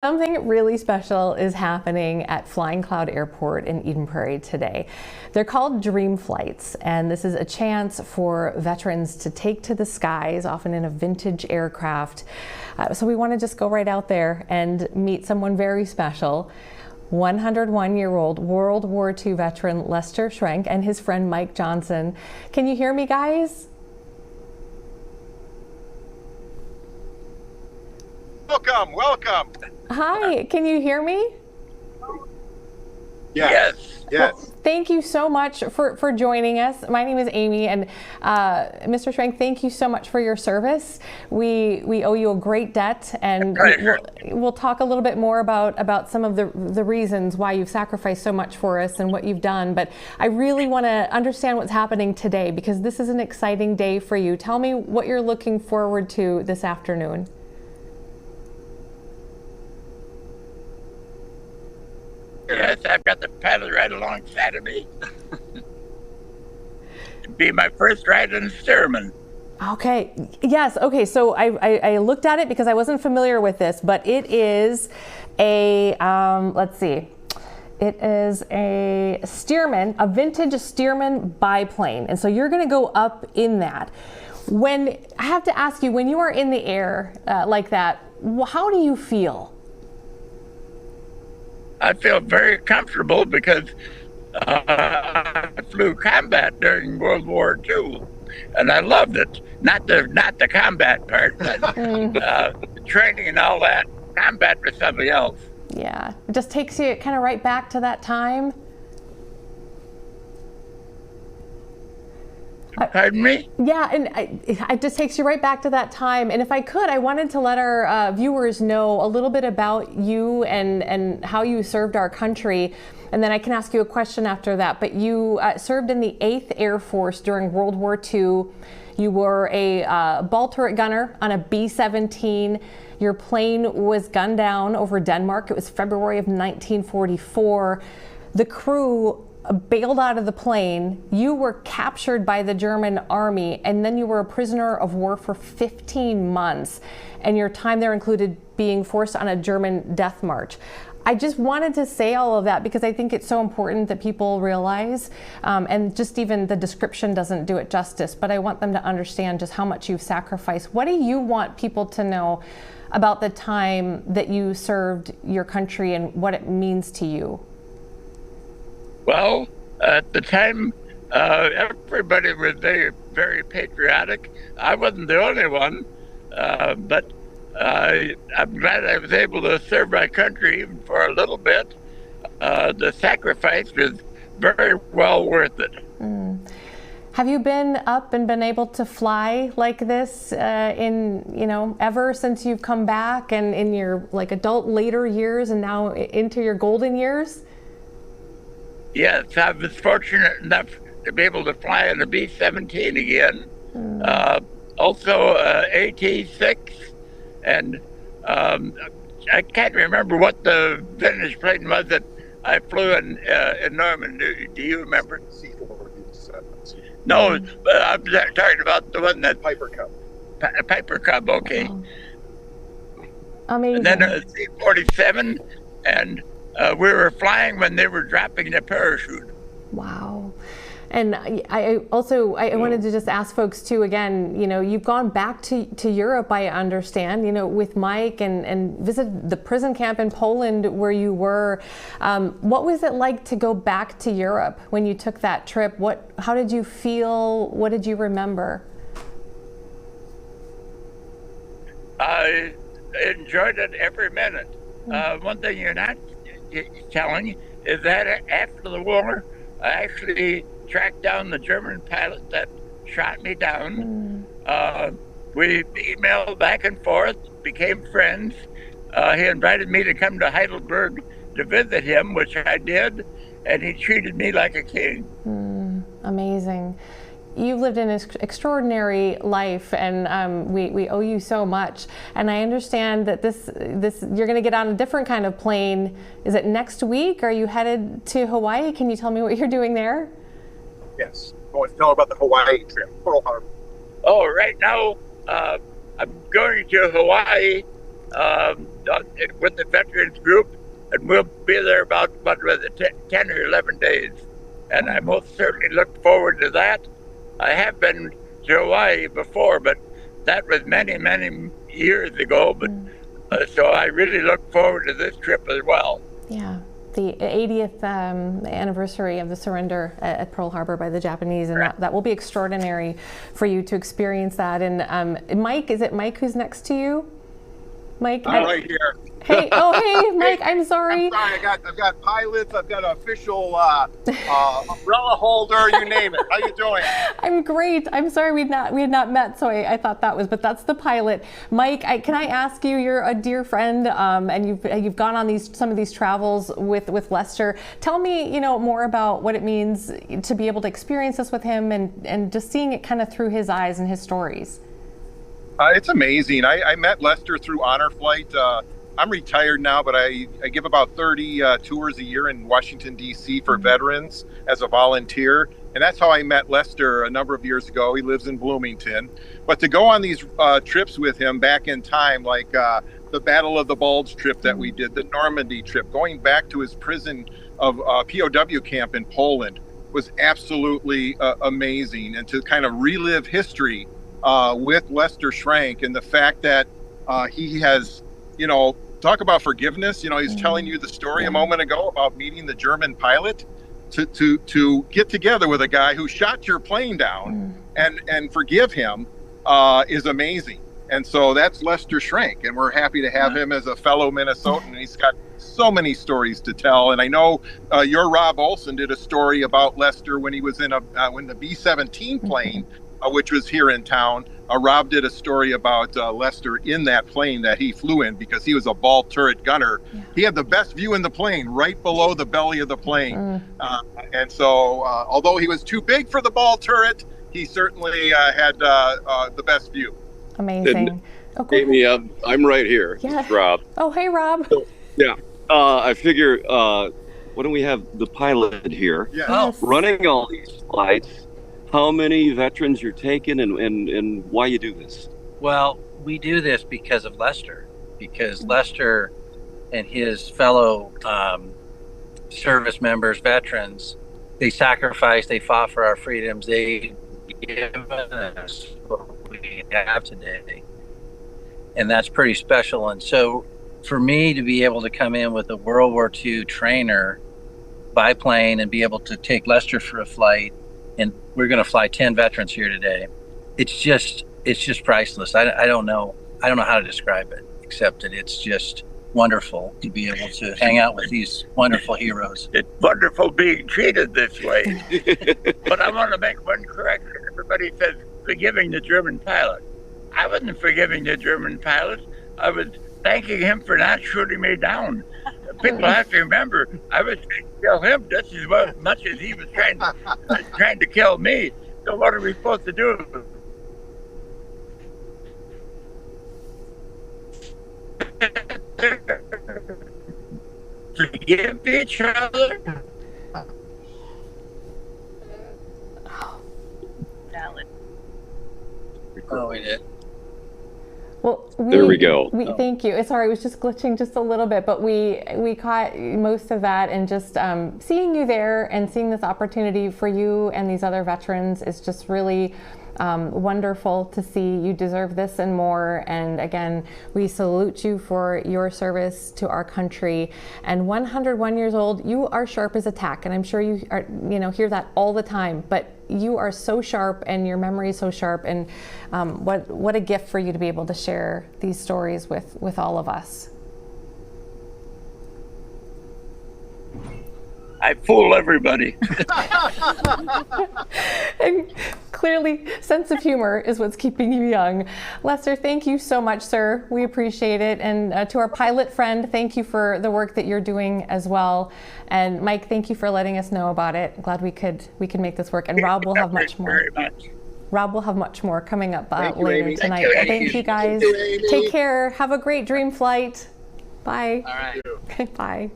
Something really special is happening at Flying Cloud Airport in Eden Prairie today. They're called Dream Flights, and this is a chance for veterans to take to the skies, often in a vintage aircraft. So we want to just go right out there and meet someone very special. 101-year-old World War II veteran Lester Schrenk and his friend Mike Johnson. Can you hear me, guys? Welcome, welcome. Hi, can you hear me? Yes. Well, thank you so much for joining us. My name is Amy, and Mr. Schrenk, thank you so much for your service. We owe you a great debt, and we'll talk a little bit more about some of the reasons why you've sacrificed so much for us and what you've done. But I really want to understand what's happening today, because this is an exciting day for you. Tell me what you're looking forward to this afternoon. Yes, I've got the pilot right alongside of me. It'd be my first ride in Stearman. Okay. Yes. Okay. So I looked at it because I wasn't familiar with this, but it is a let's see. It is a Stearman, a vintage Stearman Bi-Plane, and so you're going to go up in that. When I have to ask you, when you are in the air like that, how do you feel? I feel very comfortable because I flew combat during World War II, and I loved it. Not the combat part, but training and all that. Combat was something else. Yeah, it just takes you kind of right back to that time. Pardon me? Yeah, and it just takes you right back to that time. And if I could, I wanted to let our viewers know a little bit about you and how you served our country. And then I can ask you a question after that. But you served in the 8th Air Force during World War II. You were a ball turret gunner on a B-17. Your plane was gunned down over Denmark. It was February of 1944. The crew bailed out of the plane. You were captured by the German army, and then you were a prisoner of war for 15 months. And your time there included being forced on a German death march. I just wanted to say all of that because I think it's so important that people realize, and just even the description doesn't do it justice, but I want them to understand just how much you've sacrificed. What do you want people to know about the time that you served your country and what it means to you? Well, at the time, everybody was very, very patriotic. I wasn't the only one, but I'm glad I was able to serve my country even for a little bit. The sacrifice was very well worth it. Have you been up and been able to fly like this ever since you've come back and in your adult later years and now into your golden years? Yes, I was fortunate enough to be able to fly in a B-17 again. Also AT-6, and I can't remember what the vintage plane was that I flew in Normandy. Do you remember? No, I'm talking about the one that Piper Cub. Piper Cub, okay. Wow. Amazing. And then a C-47, and we were flying when they were dropping the parachute. Wow. And I wanted to just ask folks too, again, you've gone back to Europe, I understand, with Mike and visited the prison camp in Poland where you were. What was it like to go back to Europe when you took that trip? How did you feel? What did you remember? I enjoyed it every minute. One thing you're not telling is that after the war, I actually tracked down the German pilot that shot me down. We emailed back and forth, became friends. He invited me to come to Heidelberg to visit him, which I did, and he treated me like a king. Amazing. You've lived an extraordinary life, and we owe you so much. And I understand that this you're going to get on a different kind of plane. Is it next week? Are you headed to Hawaii? Can you tell me what you're doing there? Yes. I want to tell about the Hawaii trip, Pearl Harbor. Oh, right now I'm going to Hawaii with the veterans group, and we'll be there about 10 or 11 days. And I most certainly look forward to that. I have been to Hawaii before, but that was many, many years ago. But so I really look forward to this trip as well. Yeah. The 80th anniversary of the surrender at Pearl Harbor by the Japanese, and that will be extraordinary for you to experience that. And Mike, is it Mike who's next to you? Mike? I'm right here. Hey, hey, Mike, I'm sorry. I'm sorry, I've got pilots, I've got an official umbrella holder, you name it. How you doing? I'm great. I'm sorry we had not met, so I thought that was, but that's the pilot. Mike, can I ask you? You're a dear friend, and you've gone on some of these travels with Lester. Tell me, more about what it means to be able to experience this with him, and just seeing it kind of through his eyes and his stories. It's amazing. I met Lester through Honor Flight. I'm retired now, but I give about 30 tours a year in Washington, D.C. for veterans as a volunteer. And that's how I met Lester a number of years ago. He lives in Bloomington. But to go on these trips with him back in time, like the Battle of the Bulge trip that we did, the Normandy trip, going back to his prison of POW camp in Poland was absolutely amazing. And to kind of relive history with Lester Schrenk, and the fact that he has, talk about forgiveness. He's telling you the story a moment ago about meeting the German pilot to get together with a guy who shot your plane down and forgive him is amazing. And so that's Lester Schrenk, and we're happy to have him as a fellow Minnesotan. He's got so many stories to tell. And I know your Rob Olson did a story about Lester when he was in when the B-17 plane, which was here in town. Rob did a story about Lester in that plane that he flew in, because he was a ball turret gunner. He had the best view in the plane, right below the belly of the plane. And so although he was too big for the ball turret, he certainly had the best view. Amazing. Amy, I'm right here. Yeah. This is Rob. Oh, hey, Rob. So, yeah. I figure, why don't we have the pilot here running all these flights? How many veterans you're taking, and why you do this? Well, we do this because of Lester, because Lester and his fellow service members, veterans, they sacrificed, they fought for our freedoms, they given us what we have today. And that's pretty special. And so for me to be able to come in with a World War II trainer biplane and be able to take Lester for a flight, and we're going to fly 10 veterans here today. It's just priceless. I don't know how to describe it, except that it's just wonderful to be able to hang out with these wonderful heroes. It's wonderful being treated this way. But I want to make one correction. Everybody says forgiving the German pilot. I wasn't forgiving the German pilot. I was thanking him for not shooting me down. People have to remember, I was trying to kill him just as much as he was trying to kill me. So what are we supposed to do? Forgive each other? Valid. Oh, we did. Well, there we go. Thank you. Sorry, it was just glitching just a little bit, but we caught most of that, and just seeing you there and seeing this opportunity for you and these other veterans is just really wonderful to see. You deserve this and more. And again, we salute you for your service to our country. And 101 years old, you are sharp as a tack. And I'm sure you are, hear that all the time, but you are so sharp and your memory is so sharp. And what a gift for you to be able to share these stories with all of us. I fool everybody. And clearly, sense of humor is what's keeping you young. Lester, thank you so much, sir. We appreciate it. And to our pilot friend, thank you for the work that you're doing as well. And Mike, thank you for letting us know about it. I'm glad we could make this work. And Rob will have much more. Very much. Rob will have much more coming up you, later tonight. Thank you, guys. Take care. Have a great dream flight. Bye. All right. Bye.